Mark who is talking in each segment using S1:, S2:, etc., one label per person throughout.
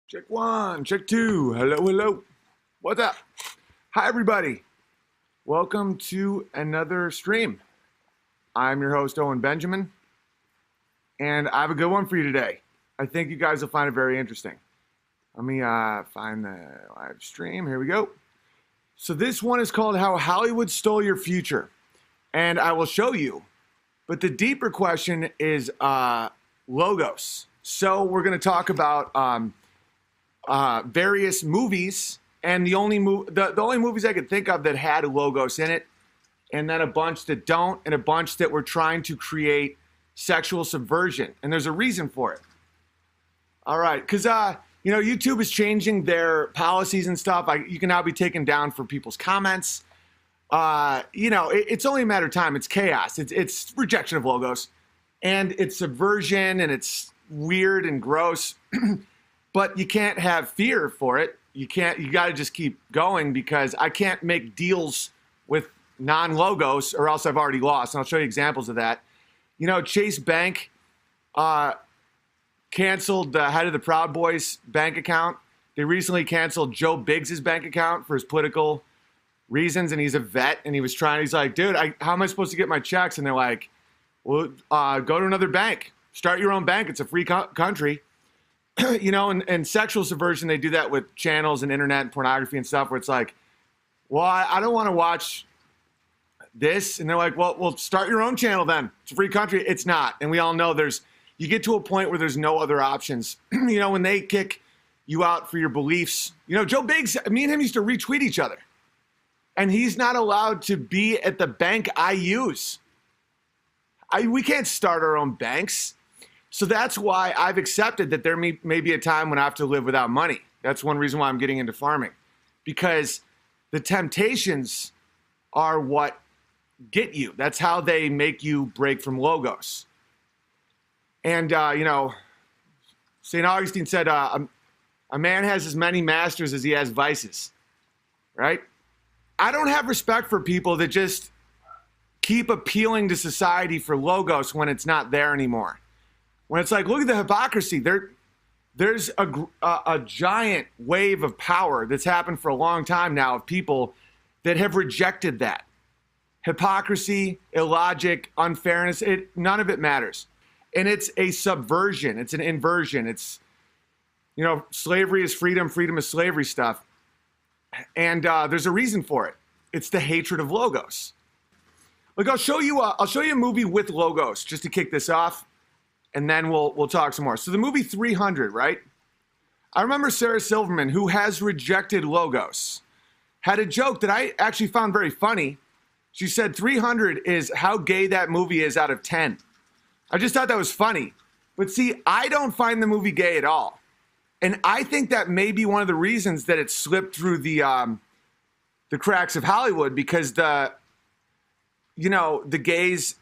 S1: Check one, check two. Hello, hello. What's up? Hi, everybody. Welcome to another stream. I'm your host, Owen Benjamin, and I have a good one for you today. I think you guys will find it very interesting. Let me find the live stream. Here we go. So this one is called How Hollywood Stole Your Future, and I will show you. But the deeper question is logos. So we're going to talk about various movies, and the only movies I could think of that had logos in it, and then a bunch that don't, and a bunch that were trying to create sexual subversion. And there's a reason for it. All right, because YouTube is changing their policies and stuff. You can now be taken down for people's comments. It's only a matter of time. It's chaos. It's rejection of logos, and it's subversion, and it's weird and gross. But you can't have fear for it. You got to just keep going, because I can't make deals with non-logos or else I've already lost. And I'll show you examples of that. Chase Bank canceled the head of the Proud Boys bank account. They recently canceled Joe Biggs' bank account for his political reasons. And he's a vet. And he's like, dude, how am I supposed to get my checks? And they're like, well, go to another bank. Start your own bank. It's a free country. And sexual subversion, they do that with channels and internet and pornography and stuff, where it's like, well, I don't want to watch this. And they're like, well, start your own channel then. It's a free country. It's not. And we all know you get to a point where there's no other options. When they kick you out for your beliefs. Joe Biggs, me and him used to retweet each other. And he's not allowed to be at the bank I use. We can't start our own banks. So that's why I've accepted that there may be a time when I have to live without money. That's one reason why I'm getting into farming, because the temptations are what get you. That's how they make you break from logos. And, St. Augustine said, a man has as many masters as he has vices, right? I don't have respect for people that just keep appealing to society for logos when it's not there anymore. When it's like, look at the hypocrisy. There's a giant wave of power that's happened for a long time now of people that have rejected that. Hypocrisy, illogic, unfairness, none of it matters. And it's a subversion. It's an inversion. It's, slavery is freedom, freedom is slavery stuff. And there's a reason for it. It's the hatred of logos. Look, I'll show you a movie with logos just to kick this off. And then we'll talk some more. So the movie 300, right? I remember Sarah Silverman, who has rejected logos, had a joke that I actually found very funny. She said 300 is how gay that movie is out of 10. I just thought that was funny. But see, I don't find the movie gay at all. And I think that may be one of the reasons that it slipped through the cracks of Hollywood, because the gays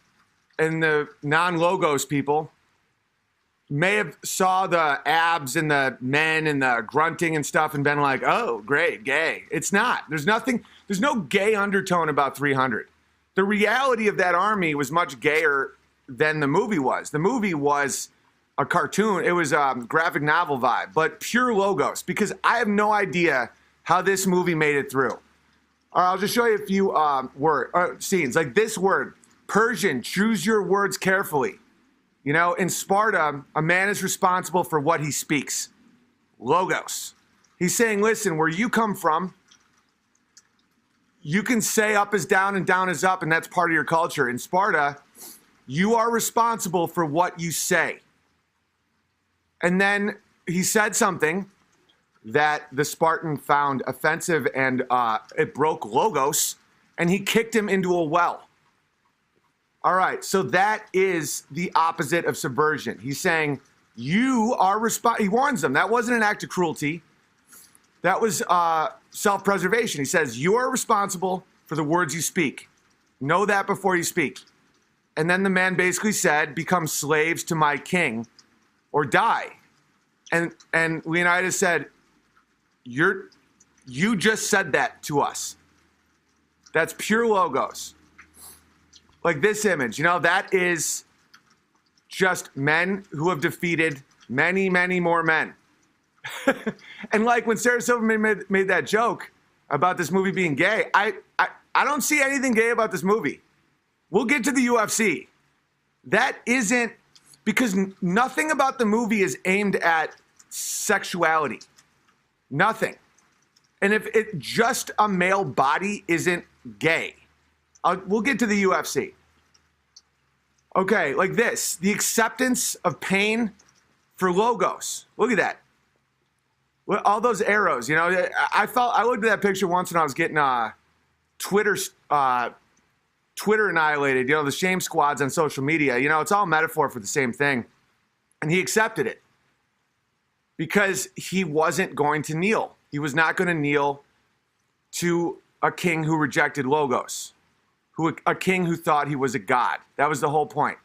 S1: and the non-logos people may have saw the abs and the men and the grunting and stuff and been like, oh, great, gay. It's not. There's no gay undertone about 300. The reality of that army was much gayer than the movie was. The movie was a cartoon. It was a graphic novel vibe, but pure logos, because I have no idea how this movie made it through. All right, I'll just show you a few scenes. Like this word, Persian, choose your words carefully. In Sparta, a man is responsible for what he speaks. Logos. He's saying, listen, where you come from, you can say up is down and down is up, and that's part of your culture. In Sparta, you are responsible for what you say. And then he said something that the Spartan found offensive, and it broke logos, and he kicked him into a well. All right, so that is the opposite of subversion. He's saying you are he warns them. That wasn't an act of cruelty. That was self-preservation. He says you are responsible for the words you speak. Know that before you speak. And then the man basically said, become slaves to my king or die. And Leonidas said, you just said that to us. That's pure logos. Like this image, that is just men who have defeated many, many more men. And like when Sarah Silverman made that joke about this movie being gay, I don't see anything gay about this movie. We'll get to the UFC. That isn't, because nothing about the movie is aimed at sexuality. Nothing. And if it just a male body isn't gay, we'll get to the UFC. Okay, like this, the acceptance of pain for logos. Look at that. All those arrows, you know, I looked at that picture once when I was getting Twitter annihilated, you know, the shame squads on social media. You know, it's all metaphor for the same thing. And he accepted it because he wasn't going to kneel. He was not going to kneel to a king who rejected logos, a king who thought he was a god. That was the whole point.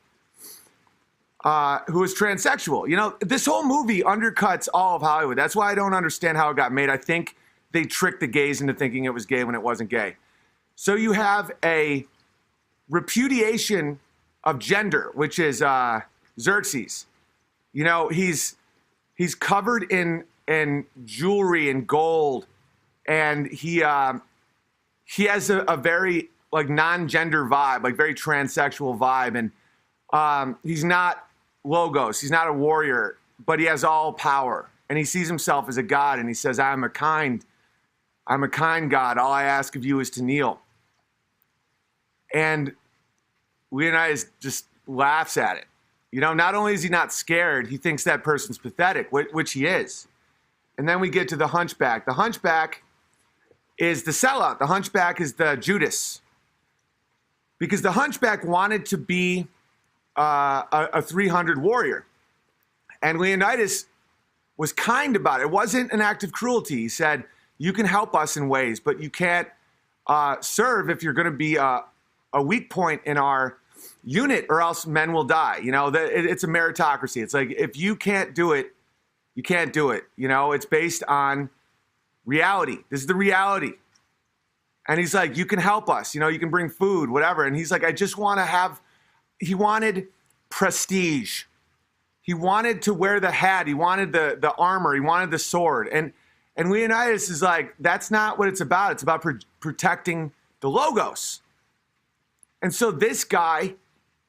S1: Who was transsexual. You know, this whole movie undercuts all of Hollywood. That's why I don't understand how it got made. I think they tricked the gays into thinking it was gay when it wasn't gay. So you have a repudiation of gender, which is Xerxes. You know, he's covered in jewelry and gold, and he has a very like non-gender vibe, like very transsexual vibe, and he's not logos. He's not a warrior, but he has all power, and he sees himself as a god, and he says, I'm a kind God. All I ask of you is to kneel. And Leonidas just laughs at it. You know, not only is he not scared, he thinks that person's pathetic, which he is. And then we get to the hunchback. The hunchback is the sellout. The hunchback is the Judas. Because the hunchback wanted to be a 300 warrior. And Leonidas was kind about it. It wasn't an act of cruelty. He said, you can help us in ways, but you can't serve if you're going to be a weak point in our unit, or else men will die. You know, it's a meritocracy. It's like, if you can't do it, you can't do it. You know, it's based on reality. This is the reality. And he's like, you can help us. You know, you can bring food, whatever. And he's like, I just want to have, he wanted prestige. He wanted to wear the hat. He wanted the armor. He wanted the sword. And Leonidas is like, that's not what it's about. It's about protecting the logos. And so this guy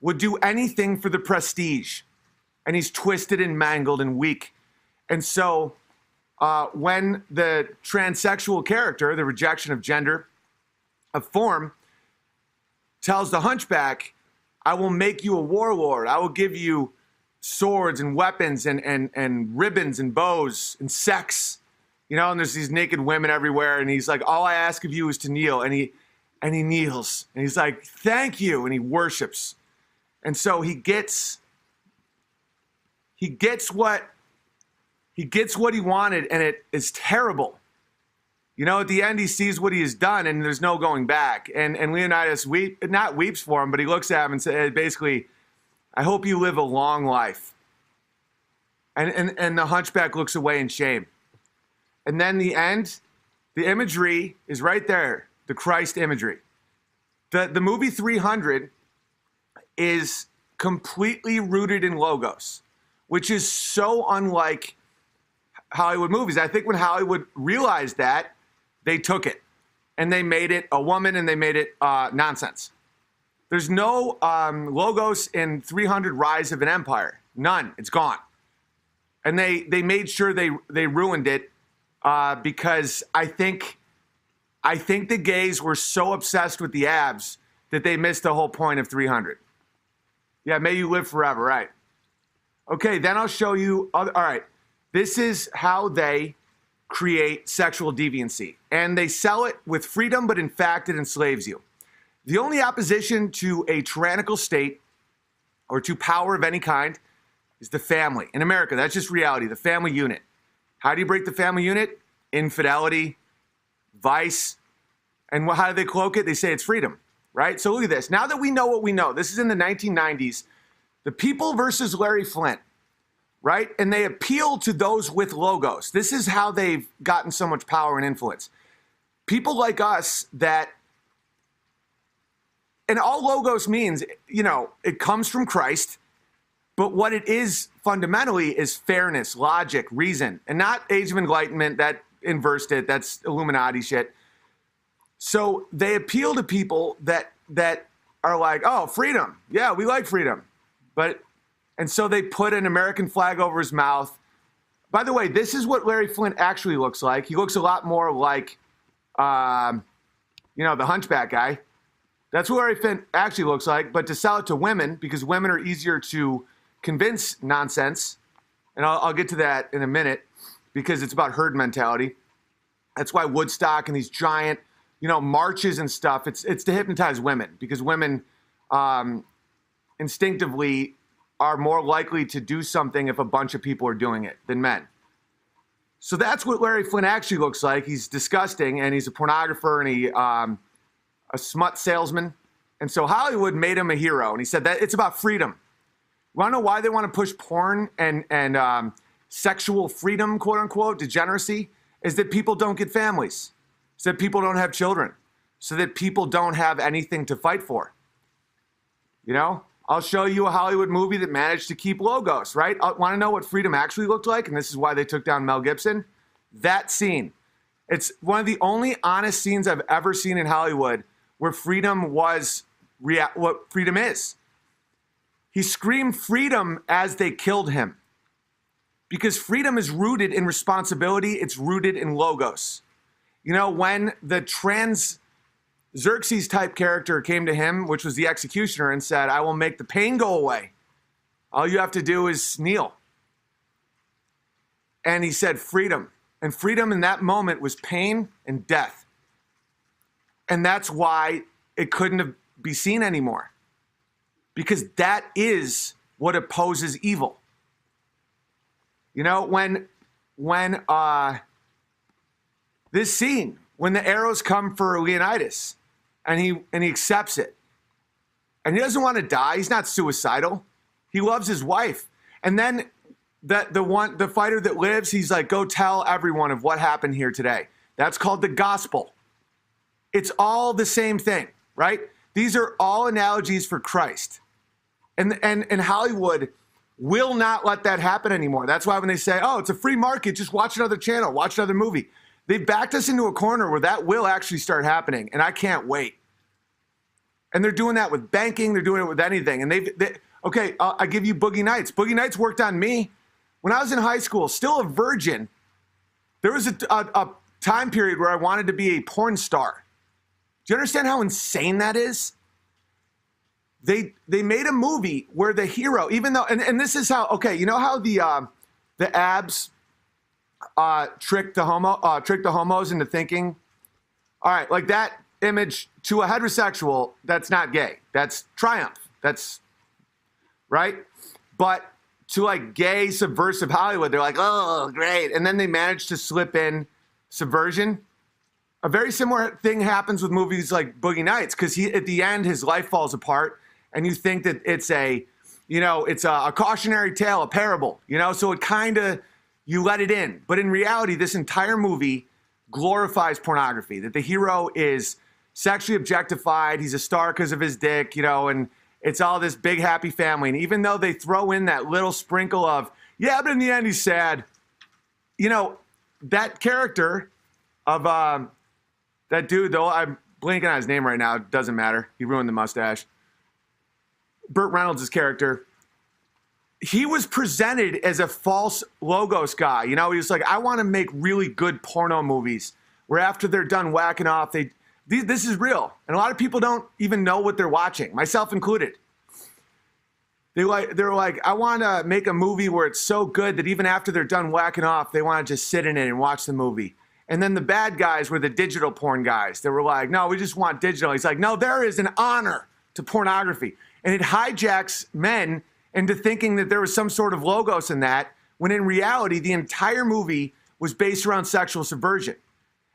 S1: would do anything for the prestige. And he's twisted and mangled and weak. And so when the transsexual character, the rejection of gender, of form, tells the hunchback, I will make you a warlord. I will give you swords and weapons and ribbons and bows and sex. You know, and there's these naked women everywhere. And he's like, all I ask of you is to kneel. And he kneels. And he's like, thank you. And he worships. And so he gets what he wanted, and it is terrible. You know, at the end, he sees what he has done, and there's no going back. And Leonidas not weeps for him, but he looks at him and says, basically, I hope you live a long life. And the hunchback looks away in shame. And then the end, the imagery is right there, the Christ imagery. The movie 300 is completely rooted in logos, which is so unlike Hollywood movies. I think when Hollywood realized that, they took it and they made it a woman, and they made it nonsense. There's no logos in 300 Rise of an Empire. None. It's gone. And they made sure they ruined it because I think the gays were so obsessed with the abs that they missed the whole point of 300. Yeah, may you live forever, right? Okay, then I'll show you. All right, this is how they create sexual deviancy. And they sell it with freedom, but in fact, it enslaves you. The only opposition to a tyrannical state or to power of any kind is the family. In America, that's just reality, the family unit. How do you break the family unit? Infidelity, vice, and how do they cloak it? They say it's freedom, right? So look at this. Now that we know what we know, this is in the 1990s, the People versus Larry Flint, right? And they appeal to those with logos. This is how they've gotten so much power and influence. People like us that, and all logos means, you know, it comes from Christ, But what it is fundamentally is fairness, logic, reason, and not Age of Enlightenment. That inversed it. That's Illuminati shit. So they appeal to people that are like, oh, freedom. Yeah, we like freedom. And so they put an American flag over his mouth. By the way, this is what Larry Flint actually looks like. He looks a lot more like, the hunchback guy. That's what Larry Flint actually looks like. But to sell it to women, because women are easier to convince nonsense, and I'll get to that in a minute, because it's about herd mentality. That's why Woodstock and these giant, marches and stuff, it's to hypnotize women, because women instinctively are more likely to do something if a bunch of people are doing it than men. So that's what Larry Flint actually looks like. He's disgusting, and he's a pornographer, and a smut salesman. And so Hollywood made him a hero, and he said that it's about freedom. You want to know why they want to push porn and sexual freedom, quote unquote, degeneracy? Is that people don't get families, so that people don't have children, so that people don't have anything to fight for. I'll show you a Hollywood movie that managed to keep logos, right? I want to know what freedom actually looked like, and this is why they took down Mel Gibson. That scene. It's one of the only honest scenes I've ever seen in Hollywood where freedom was what freedom is. He screamed freedom as they killed him, because freedom is rooted in responsibility. It's rooted in logos. When the Xerxes type character came to him, which was the executioner, and said, I will make the pain go away. All you have to do is kneel. And he said freedom. And freedom in that moment was pain and death. And that's why it couldn't be seen anymore. Because that is what opposes evil. When this scene, when the arrows come for Leonidas, and he accepts it, and he doesn't want to die. He's not suicidal. He loves his wife. And then the fighter that lives, he's like, go tell everyone of what happened here today. That's called the gospel. It's all the same thing, right? These are all analogies for Christ. And Hollywood will not let that happen anymore. That's why when they say, oh, it's a free market, just watch another channel, watch another movie. They've backed us into a corner where that will actually start happening, and I can't wait. And they're doing that with banking. They're doing it with anything. And I give you Boogie Nights. Boogie Nights worked on me. When I was in high school, still a virgin, there was a time period where I wanted to be a porn star. Do you understand how insane that is? They made a movie where the hero, even though, and this is how, how the abs trick the homos into thinking, all right, like that image to a heterosexual, that's not gay. That's triumph. That's right. But to like gay subversive Hollywood, they're like, oh, great. And then they manage to slip in subversion. A very similar thing happens with movies like Boogie Nights, because at the end, his life falls apart, and you think that it's a cautionary tale, a parable, so it kind of, you let it in. But in reality, this entire movie glorifies pornography, that the hero is sexually objectified. He's a star because of his dick, and it's all this big happy family. And even though they throw in that little sprinkle of, yeah, but in the end, he's sad. That character of that dude, though, I'm blanking on his name right now. It doesn't matter. He ruined the mustache. Burt Reynolds' character. He was presented as a false logos guy. He was like, I want to make really good porno movies where after they're done whacking off, this is real. And a lot of people don't even know what they're watching, myself included. They're like, I want to make a movie where it's so good that even after they're done whacking off, they want to just sit in it and watch the movie. And then the bad guys were the digital porn guys. They were like, no, we just want digital. He's like, no, there is an honor to pornography. And it hijacks men into thinking that there was some sort of logos in that, when in reality, the entire movie was based around sexual subversion.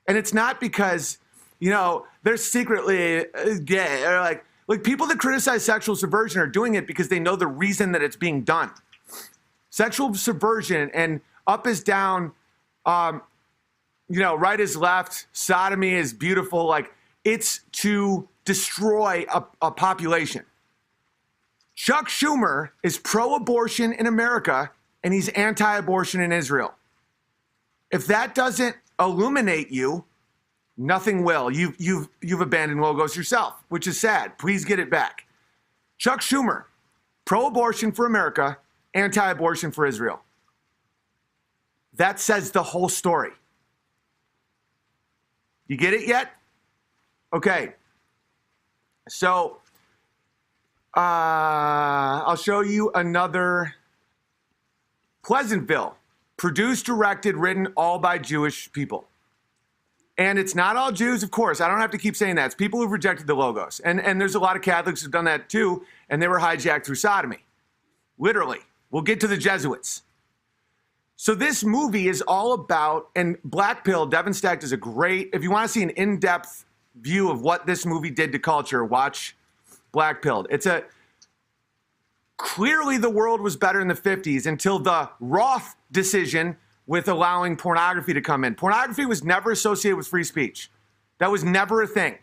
S1: And it's not because, they're secretly gay. Or like people that criticize sexual subversion are doing it because they know the reason that it's being done. Sexual subversion and up is down, right is left, sodomy is beautiful. Like, it's to destroy a population. Chuck Schumer is pro-abortion in America, and he's anti-abortion in Israel. If that doesn't illuminate you, nothing will. You've abandoned Logos yourself, which is sad. Please get it back. Chuck Schumer, pro-abortion for America, anti-abortion for Israel. That says the whole story. You get it yet? Okay. So I'll show you another Pleasantville, produced, directed, written all by Jewish people. And it's not all Jews, of course. I don't have to keep saying that. It's people who've rejected the Logos. And there's a lot of Catholics who've done that too, and they were hijacked through sodomy. Literally. We'll get to the Jesuits. So this movie is all about, and Black Pill, Devin Stack is a great, if you want to see an in-depth view of what this movie did to culture, watch Black Pill. Clearly the world was better in the 50s until the Roth decision with allowing pornography to come in. Pornography was never associated with free speech. That was never a thing.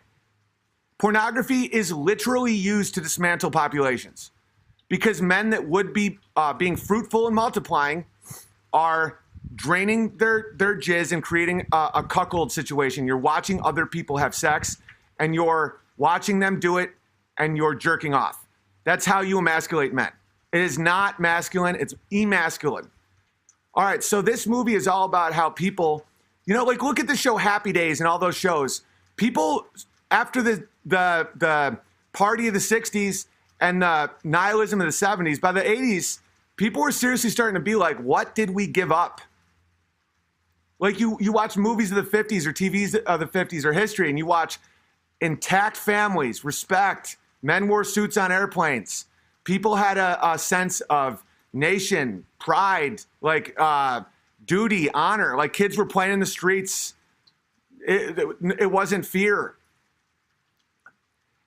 S1: Pornography is literally used to dismantle populations because men that would be being fruitful and multiplying are draining their jizz and creating a cuckold situation. You're watching other people have sex and you're watching them do it and you're jerking off. That's how you emasculate men. It is not masculine, it's emasculine. All right, so this movie is all about how people, like look at the show Happy Days and all those shows. People, after the party of the 60s and the nihilism of the 70s, by the 80s, people were seriously starting to be like, what did we give up? Like you watch movies of the 50s or TVs of the 50s or history, and you watch intact families, respect, men wore suits on airplanes. People had a sense of nation, pride, like duty, honor. Like kids were playing in the streets. It wasn't fear.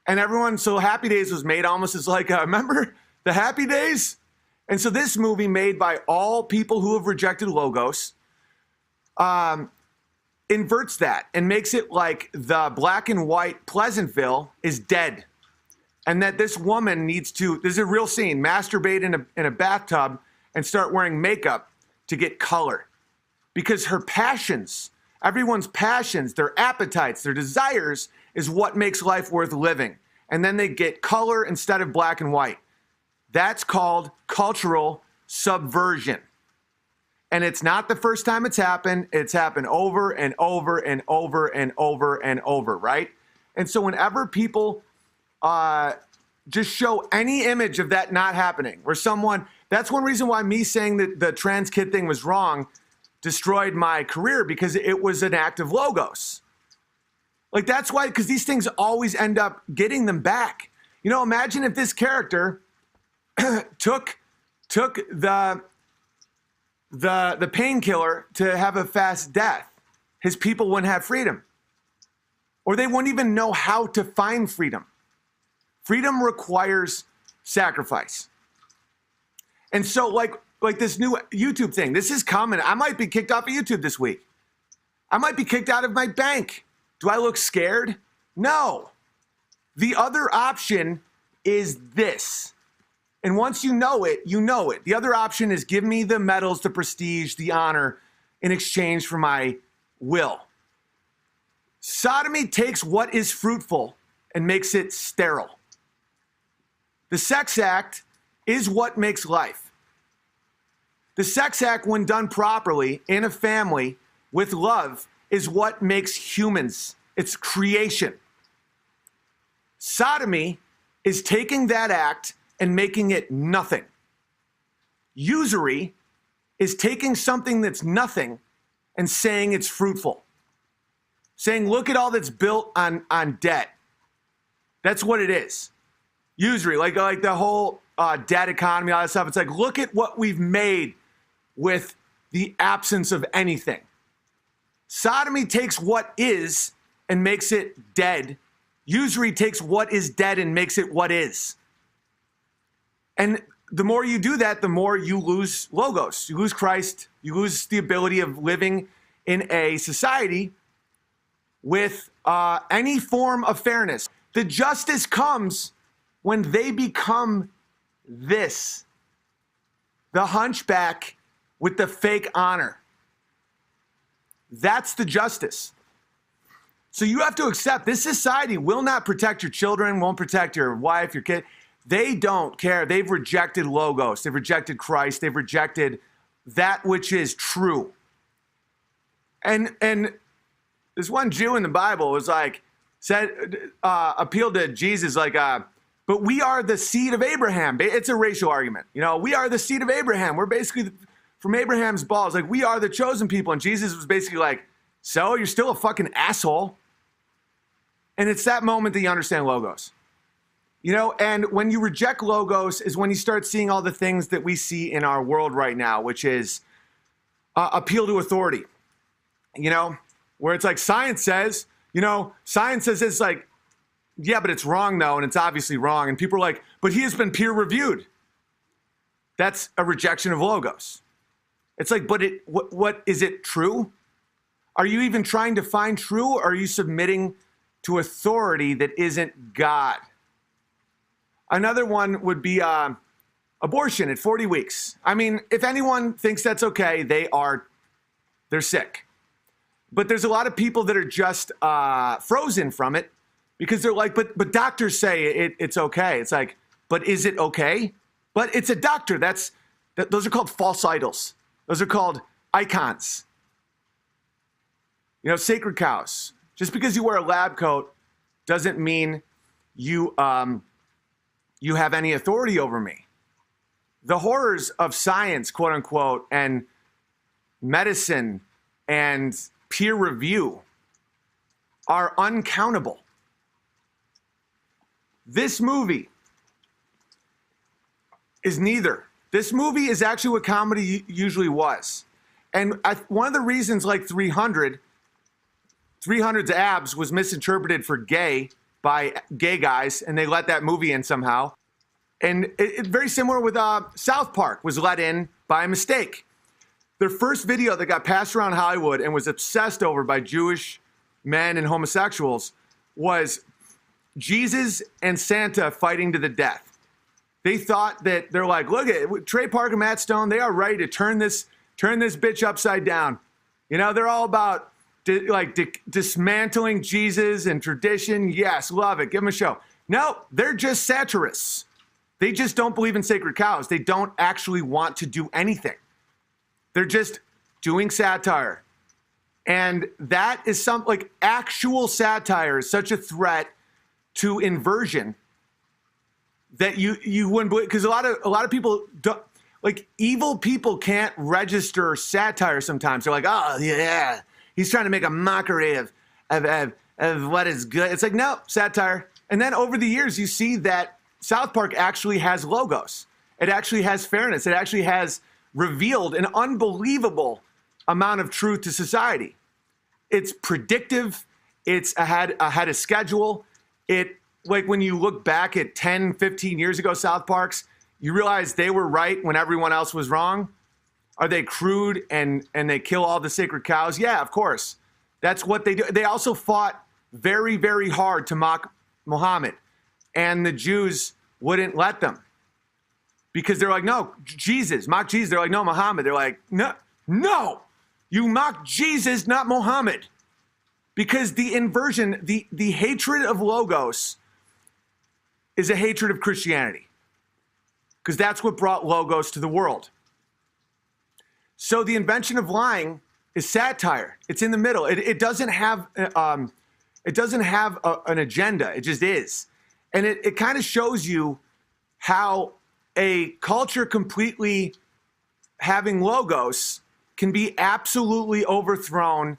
S1: And everyone, so Happy Days was made almost as like, remember the Happy Days? And so this movie, made by all people who have rejected Logos, inverts that and makes it like the black and white Pleasantville is dead. And that this woman needs to, this is a real scene, masturbate in a bathtub and start wearing makeup to get color. Because her passions, everyone's passions, their appetites, their desires is what makes life worth living. And then they get color instead of black and white. That's called cultural subversion. And it's not the first time it's happened. It's happened over and over and over and over and over, right? And so whenever people just show any image of that not happening, where someone, that's one reason why me saying that the trans kid thing was wrong destroyed my career, because it was an act of Logos. Like that's why, because these things always end up getting them back. Imagine if this character took the painkiller to have a fast death. His people wouldn't have freedom. Or they wouldn't even know how to find freedom. Freedom requires sacrifice. And so like this new YouTube thing, this is coming. I might be kicked off of YouTube this week. I might be kicked out of my bank. Do I look scared? No. The other option is this. And once you know it, you know it. The other option is give me the medals, the prestige, the honor in exchange for my will. Sodomy takes what is fruitful and makes it sterile. The sex act is what makes life. The sex act, when done properly in a family with love, is what makes humans. It's creation. Sodomy is taking that act and making it nothing. Usury is taking something that's nothing and saying it's fruitful. Saying, look at all that's built on debt. That's what it is. Usury, like the whole debt economy, all that stuff. It's like, look at what we've made with the absence of anything. Sodomy takes what is and makes it dead. Usury takes what is dead and makes it what is. And the more you do that, the more you lose Logos. You lose Christ. You lose the ability of living in a society with any form of fairness. The justice comes when they become this. The hunchback with the fake honor. That's the justice. So you have to accept this society will not protect your children, won't protect your wife, your kid. They don't care. They've rejected Logos. They've rejected Christ. They've rejected that which is true. And there's one Jew in the Bible was like, appealed to Jesus like, but we are the seed of Abraham. It's a racial argument. You know, we are the seed of Abraham. We're basically from Abraham's balls. Like, we are the chosen people. And Jesus was basically like, so you're still a fucking asshole. And it's that moment that you understand Logos. You know, and when you reject Logos is when you start seeing all the things that we see in our world right now, which is appeal to authority. You know, where it's like science says it's like, yeah, but it's wrong though, and it's obviously wrong. And people are like, but he has been peer reviewed. That's a rejection of Logos. It's like, but what is it true? Are you even trying to find true, or are you submitting to authority that isn't God? Another one would be abortion at 40 weeks. I mean, if anyone thinks that's okay, they're sick. But there's a lot of people that are just frozen from it because they're like, but doctors say it's okay. It's like, but is it okay? But it's a doctor. Those are called false idols. Those are called icons. You know, sacred cows. Just because you wear a lab coat doesn't mean you have any authority over me. The horrors of science, quote unquote, and medicine and peer review are uncountable. This movie is neither. This movie is actually what comedy usually was. And one of the reasons, like 300's abs was misinterpreted for gay by gay guys, and they let that movie in somehow. And it's very similar with South Park was let in by a mistake. Their first video that got passed around Hollywood and was obsessed over by Jewish men and homosexuals was Jesus and Santa fighting to the death. They thought that they're like, look at Trey Parker, Matt Stone, they are ready to turn this bitch upside down. You know, they're all about dismantling Jesus and tradition. Yes, love it. Give them a show. No, they're just satirists. They just don't believe in sacred cows. They don't actually want to do anything. They're just doing satire. And that is actual satire is such a threat to inversion that you wouldn't believe, because a lot of people don't, like, evil people can't register satire sometimes. They're like, oh yeah, he's trying to make a mockery of what is good. It's like, no, satire. And then over the years, you see that South Park actually has Logos. It actually has fairness. It actually has revealed an unbelievable amount of truth to society. It's predictive. It's ahead of schedule. Like when you look back at 10, 15 years ago, South Parks, you realize they were right when everyone else was wrong. Are they crude and they kill all the sacred cows? Yeah, of course. That's what they do. They also fought very, very hard to mock Muhammad, and the Jews wouldn't let them because they're like, no, Jesus, mock Jesus. They're like, no, Muhammad. They're like, no, you mock Jesus, not Muhammad. Because the inversion, the hatred of Logos is a hatred of Christianity. Because that's what brought Logos to the world. So the invention of lying is satire. It's in the middle. It doesn't have an agenda. It just is. And it kind of shows you how a culture completely having Logos can be absolutely overthrown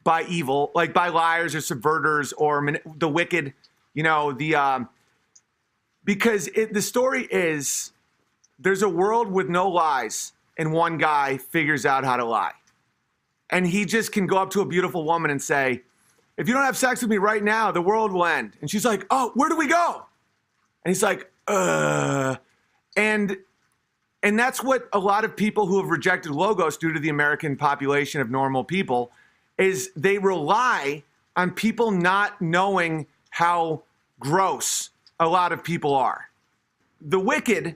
S1: by evil, like by liars or subverters or the wicked, you know, because the story is there's a world with no lies and one guy figures out how to lie. And he just can go up to a beautiful woman and say, if you don't have sex with me right now, the world will end. And she's like, oh, where do we go? And he's like, And that's what a lot of people who have rejected Logos due to the American population of normal people is they rely on people not knowing how gross a lot of people are. The wicked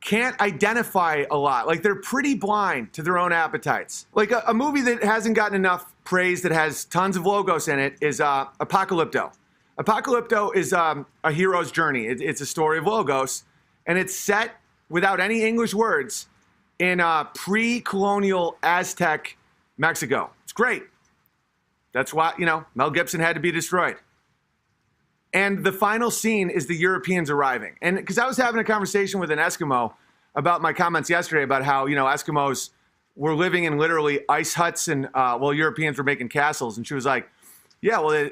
S1: can't identify a lot. Like, they're pretty blind to their own appetites. Like, a movie that hasn't gotten enough praise that has tons of logos in it is Apocalypto. Apocalypto is a hero's journey. It's a story of logos, and it's set without any English words in pre-colonial Aztec Mexico. It's great. That's why, Mel Gibson had to be destroyed. And the final scene is the Europeans arriving. And because I was having a conversation with an Eskimo about my comments yesterday about how, Eskimos were living in literally ice huts and, Europeans were making castles. And she was like, yeah, well,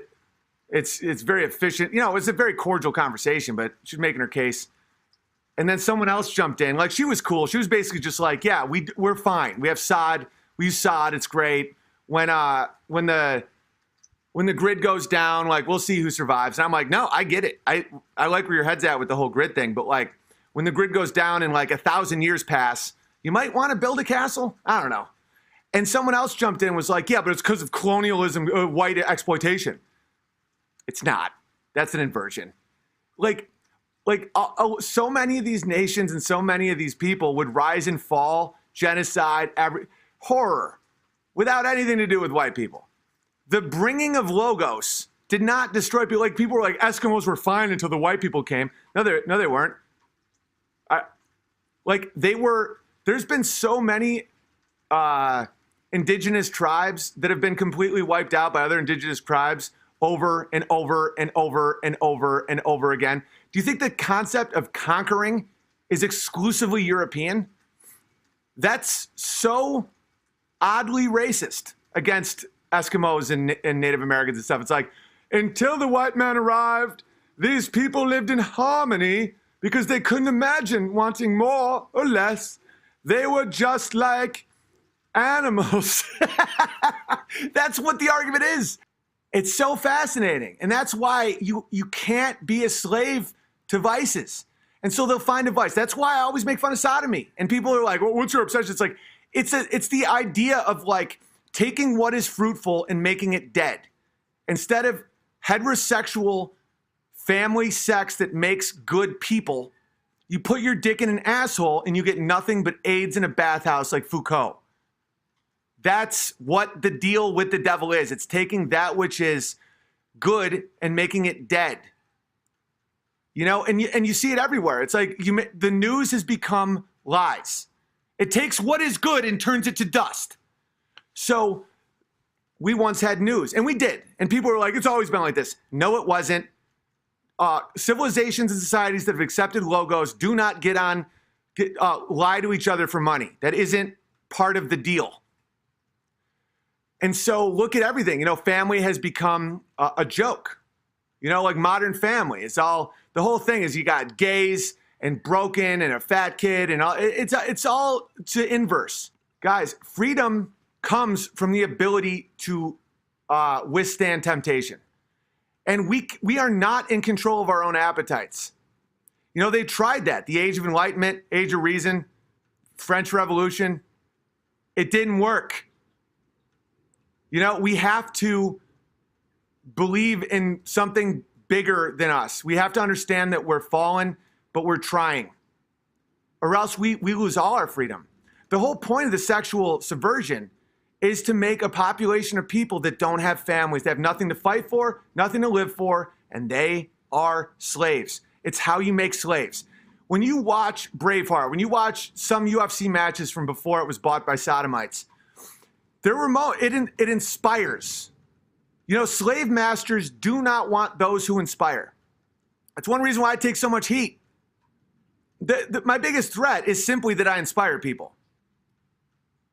S1: it's very efficient. It was a very cordial conversation, but she was making her case. And then someone else jumped in. Like, she was cool. She was basically just like, yeah, we're fine. We have sod. We use sod. It's great. When the grid goes down, like, we'll see who survives. And I'm like, no, I get it. I like where your head's at with the whole grid thing. But, like, when the grid goes down and, like, 1,000 years pass, you might want to build a castle. I don't know. And someone else jumped in and was like, yeah, but it's because of colonialism, white exploitation. It's not. That's an inversion. So many of these nations and so many of these people would rise and fall, genocide, horror, without anything to do with white people. The bringing of logos did not destroy people. Like, people were like, Eskimos were fine until the white people came. No, they weren't. There's been so many indigenous tribes that have been completely wiped out by other indigenous tribes over and over and over and over and over again. Do you think the concept of conquering is exclusively European? That's so oddly racist against Eskimos and Native Americans and stuff. It's like, until the white man arrived, these people lived in harmony because they couldn't imagine wanting more or less. They were just like animals. That's what the argument is. It's so fascinating. And that's why you can't be a slave to vices. And so they'll find a vice. That's why I always make fun of sodomy. And people are like, well, what's your obsession? It's like, it's the idea of, like, taking what is fruitful and making it dead. Instead of heterosexual family sex that makes good people, you put your dick in an asshole and you get nothing but AIDS in a bathhouse like Foucault. That's what the deal with the devil is. It's taking that which is good and making it dead. And you see it everywhere. It's like the news has become lies. It takes what is good and turns it to dust. So we once had news, and we did. And people were like, it's always been like this. No, it wasn't. Civilizations and societies that have accepted logos do not lie to each other for money. That isn't part of the deal. And so look at everything. Family has become a joke. Like Modern Family. The whole thing is you got gays and broken and a fat kid and all. It's all to inverse. Guys, freedom comes from the ability to withstand temptation. And we are not in control of our own appetites. They tried that. The Age of Enlightenment, Age of Reason, French Revolution. It didn't work. We have to believe in something bigger than us. We have to understand that we're fallen, but we're trying. Or else we lose all our freedom. The whole point of the sexual subversion is to make a population of people that don't have families, that have nothing to fight for, nothing to live for, and they are slaves. It's how you make slaves. When you watch Braveheart, when you watch some UFC matches from before it was bought by sodomites, it inspires. Slave masters do not want those who inspire. That's one reason why I take so much heat. My biggest threat is simply that I inspire people.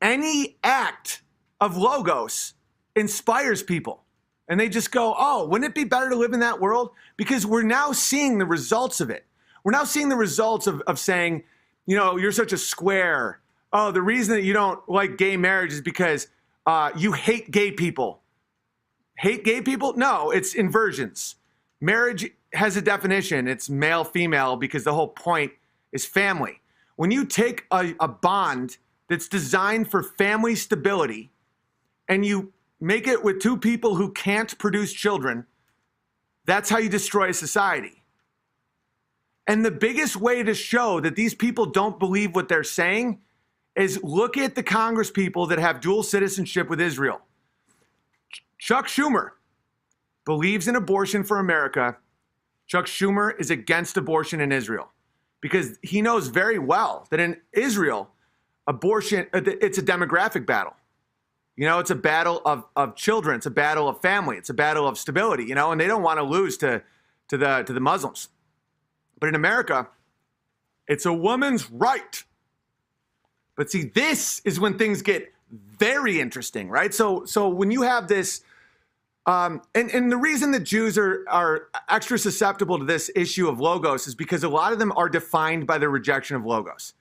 S1: Any act of logos inspires people. And they just go, oh, wouldn't it be better to live in that world? Because we're now seeing the results of it. We're now seeing the results of saying, you're such a square. Oh, the reason that you don't like gay marriage is because you hate gay people. Hate gay people? No, it's inversions. Marriage has a definition. It's male, female, because the whole point is family. When you take a bond that's designed for family stability and you make it with two people who can't produce children, that's how you destroy a society. And the biggest way to show that these people don't believe what they're saying is look at the Congress people that have dual citizenship with Israel. Chuck Schumer believes in abortion for America. Chuck Schumer is against abortion in Israel because he knows very well that in Israel, abortion, it's a demographic battle. You know, it's a battle of children. It's a battle of family. It's a battle of stability, you know, and they don't want to lose to the Muslims. But in America, it's a woman's right. But see, this is when things get very interesting, right? So when you have this, and the reason that Jews are extra susceptible to this issue of logos is because a lot of them are defined by their rejection of logos.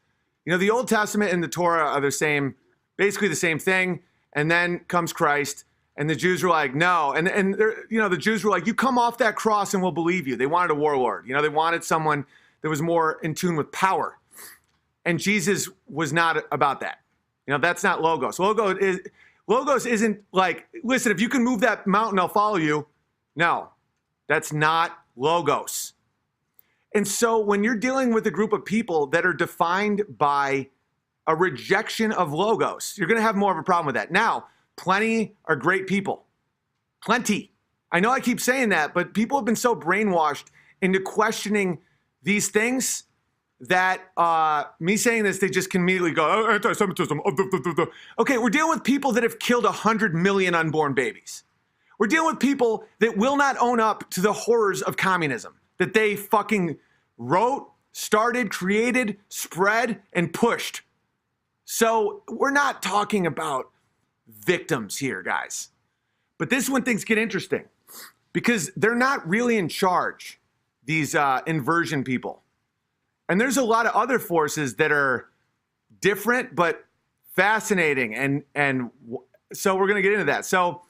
S1: You know, the Old Testament and the Torah are the same, basically the same thing. And then comes Christ, and the Jews were like, no. And you know, the Jews were like, you come off that cross and we'll believe you. They wanted a warlord. You know, they wanted someone that was more in tune with power. And Jesus was not about that. You know, that's not logos. Logos isn't like, listen, if you can move that mountain, I'll follow you. No, that's not logos. And so when you're dealing with a group of people that are defined by a rejection of logos, you're going to have more of a problem with that. Now, plenty are great people. Plenty. I know I keep saying that, but people have been so brainwashed into questioning these things that me saying this, they just can immediately go, oh, anti-Semitism. Okay, we're dealing with people that have killed 100 million unborn babies. We're dealing with people that will not own up to the horrors of communism, that they fucking wrote, started, created, spread, and pushed. So we're not talking about victims here, guys. But this is when things get interesting because they're not really in charge, these inversion people. And there's a lot of other forces that are different but fascinating. And so we're going to get into that. So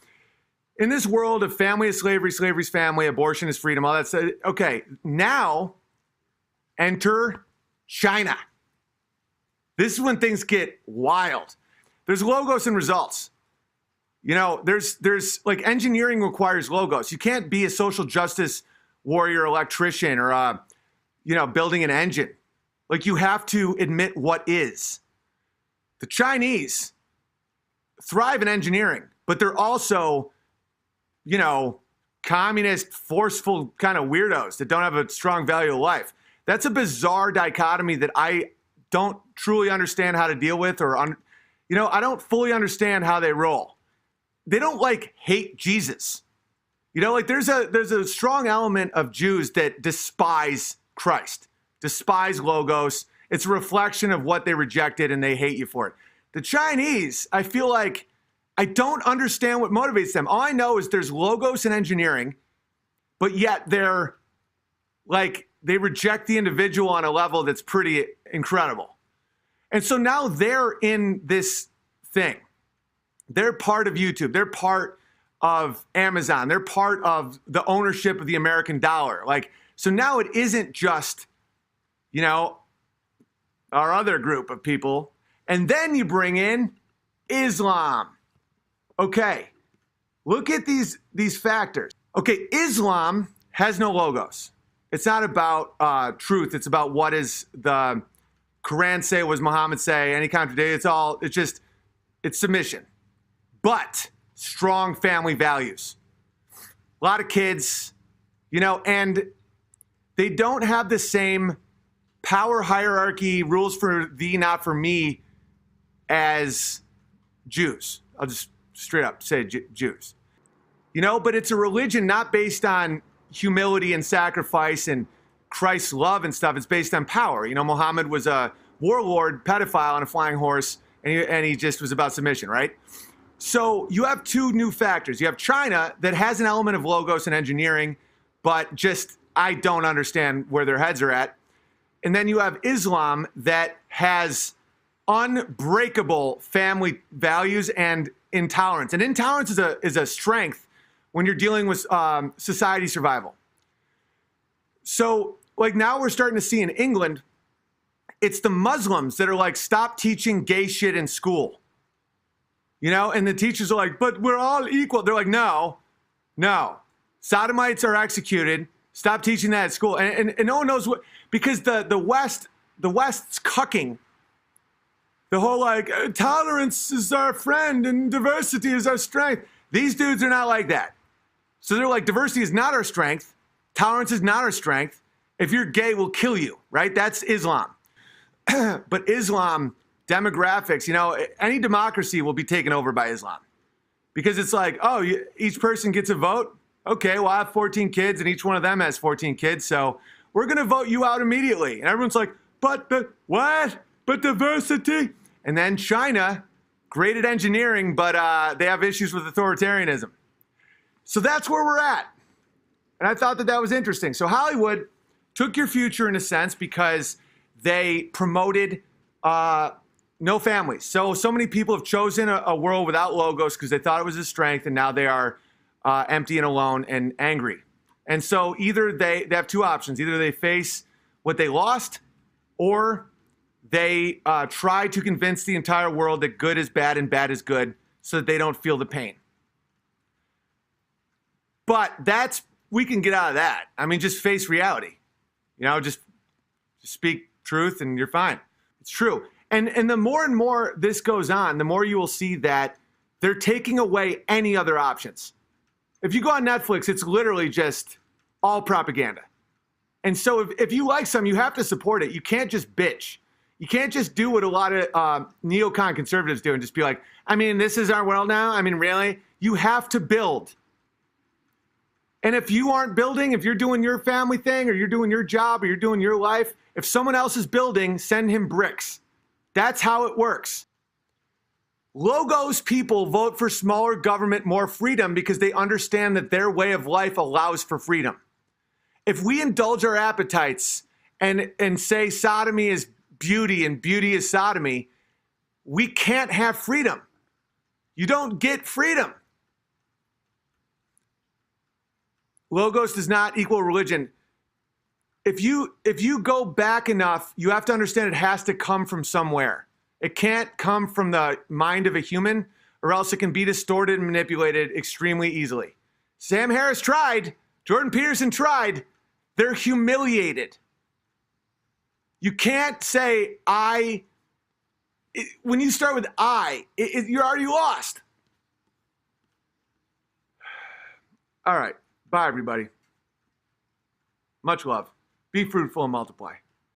S1: in this world of family is slavery, slavery's family, abortion is freedom, all that stuff. Okay, now enter China. This is when things get wild. There's logos and results. You know, there's like engineering requires logos. You can't be a social justice warrior electrician or, you know, building an engine. Like you have to admit what is. The Chinese thrive in engineering, but they're also, you know, communist, forceful kind of weirdos that don't have a strong value of life. That's a bizarre dichotomy that I don't truly understand how to deal with, or, you know, I don't fully understand how they roll. They don't like hate Jesus. You know, like there's a strong element of Jews that despise Christ, despise logos. It's a reflection of what they rejected and they hate you for it. The Chinese, I feel like I don't understand what motivates them. All I know is there's logos in engineering, but yet they're like, they reject the individual on a level that's pretty incredible. And so now they're in this thing. They're part of YouTube. They're part of Amazon. They're part of the ownership of the American dollar. Like, so now it isn't just, you know, our other group of people. And then you bring in Islam. Okay, look at these factors. Okay, Islam has no logos. It's not about truth. It's about what does the Quran say, what does Muhammad say, any contradiction. It's submission. But strong family values. A lot of kids, you know, and they don't have the same power hierarchy, rules for thee, not for me, as Jews. I'll just straight up say Jews. You know, but it's a religion not based on humility and sacrifice and Christ's love and stuff. It's based on power. You know, Muhammad was a warlord, pedophile on a flying horse, and he just was about submission, right? So you have two new factors. You have China that has an element of logos and engineering, but just I don't understand where their heads are at. And then you have Islam that has unbreakable family values and intolerance. And intolerance is a strength when you're dealing with society survival. So like now we're starting to see in England, it's the Muslims that are like, stop teaching gay shit in school. You know, and the teachers are like, but we're all equal. They're like, no. Sodomites are executed. Stop teaching that at school. And no one knows what, because the West's cucking the whole like tolerance is our friend and diversity is our strength. These dudes are not like that. So they're like, diversity is not our strength. Tolerance is not our strength. If you're gay, we'll kill you, right? That's Islam. But Islam demographics, you know, any democracy will be taken over by Islam. Because it's like, oh, each person gets a vote. Okay, well, I have 14 kids, and each one of them has 14 kids, so we're going to vote you out immediately. And everyone's like, but what? But diversity? And then China, great at engineering, but they have issues with authoritarianism. So that's where we're at. And I thought that was interesting. So Hollywood took your future in a sense because they promoted no families. So many people have chosen a world without logos because they thought it was a strength, and now they are empty and alone and angry. And so either they have two options. Either they face what they lost, or they try to convince the entire world that good is bad and bad is good so that they don't feel the pain. But we can get out of that. I mean, just face reality. You know, just speak truth and you're fine. It's true. And the more and more this goes on, the more you will see that they're taking away any other options. If you go on Netflix, it's literally just all propaganda. And so if you like something, you have to support it. You can't just bitch. You can't just do what a lot of neocon conservatives do and just be like, I mean, this is our world now? I mean, really? You have to build. And if you aren't building, if you're doing your family thing or you're doing your job or you're doing your life, if someone else is building, send him bricks. That's how it works. Logos people vote for smaller government, more freedom because they understand that their way of life allows for freedom. If we indulge our appetites and say sodomy is beauty and beauty is sodomy, we can't have freedom. You don't get freedom. Logos does not equal religion. If you go back enough, you have to understand it has to come from somewhere. It can't come from the mind of a human, or else it can be distorted and manipulated extremely easily. Sam Harris tried. Jordan Peterson tried. They're humiliated. You can't say I. When you start with I, you're already lost. All right. Bye, everybody. Much love. Be fruitful and multiply.